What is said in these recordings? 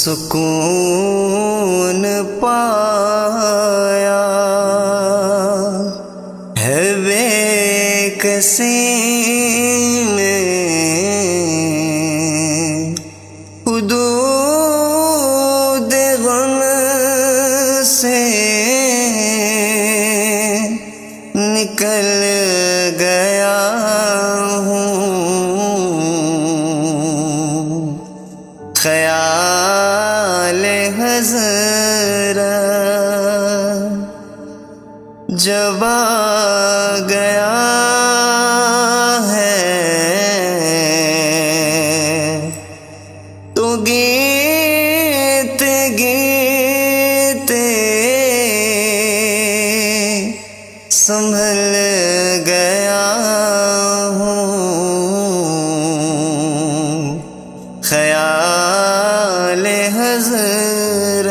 سکون پایا ہے بے کسی میں، حدود غم سے نکل گیا خیال حضرت جب آ گیا ہے تو گیتے گیتے سنبھل گیا ہوں خیال حضرت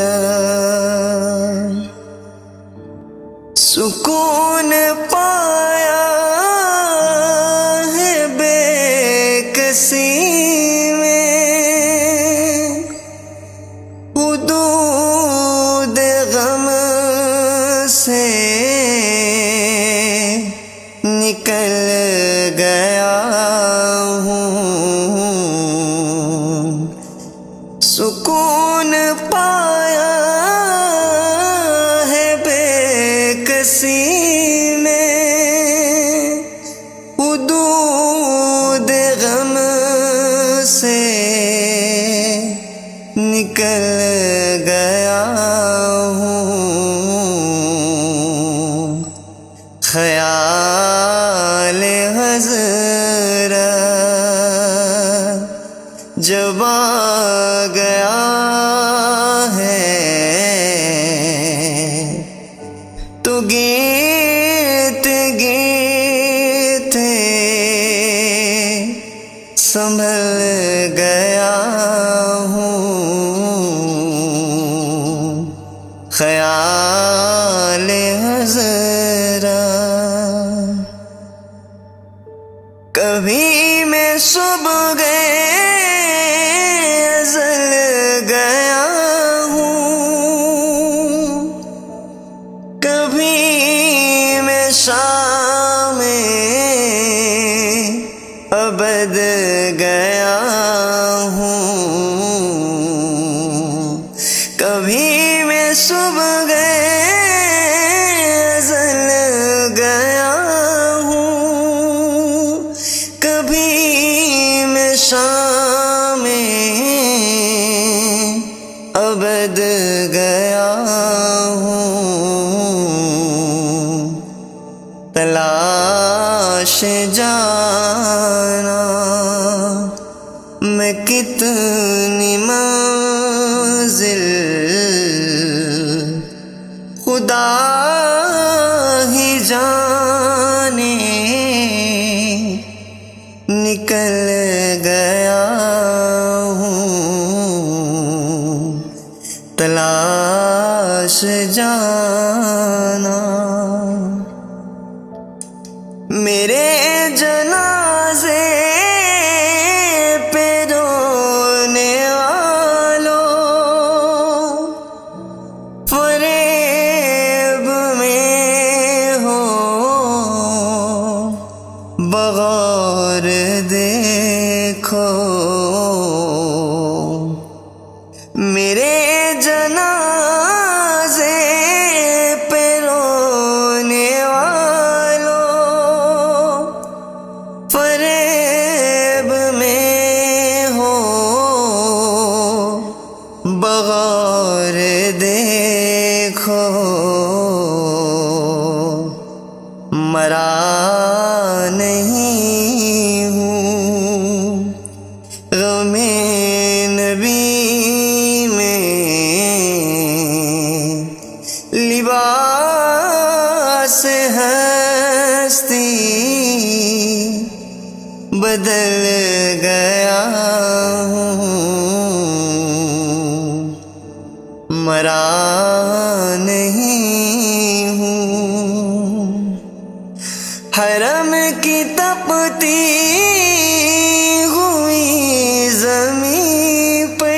سکون پایا ہے بے کسی میں، حدود غم سے نکل گیا ہوں سکون پایا ہے بے کسی میں، حدود غم سے نکل گیا ہوں خیال حضرت جب آ گیا ہے تو گیتے گیتے سنبھل گیا ہوں خیال حضرت کبھی میں صبح ازل گیا ہوں، کبھی میں شام ابد گیا ہوں، کبھی میں صبح ازل گیا ہوں، کبھی میں شام ابد گیا ہوں تلاش جانا میں کتنی منزل خدا ہی جانے نکل گیا ہوں تلاش جانا میرے جنازے پہ رونے والوں فریب میں ہو بغور دیکھو میرے جنازے پہ رونے والوں فریب میں ہو بغور دیکھو مرا نہیں ہوں غم نبی میں لباس ہستی بدل گیا ہوں مرا نہیں ہوں حرم کی تپتی ہوئی زمین پہ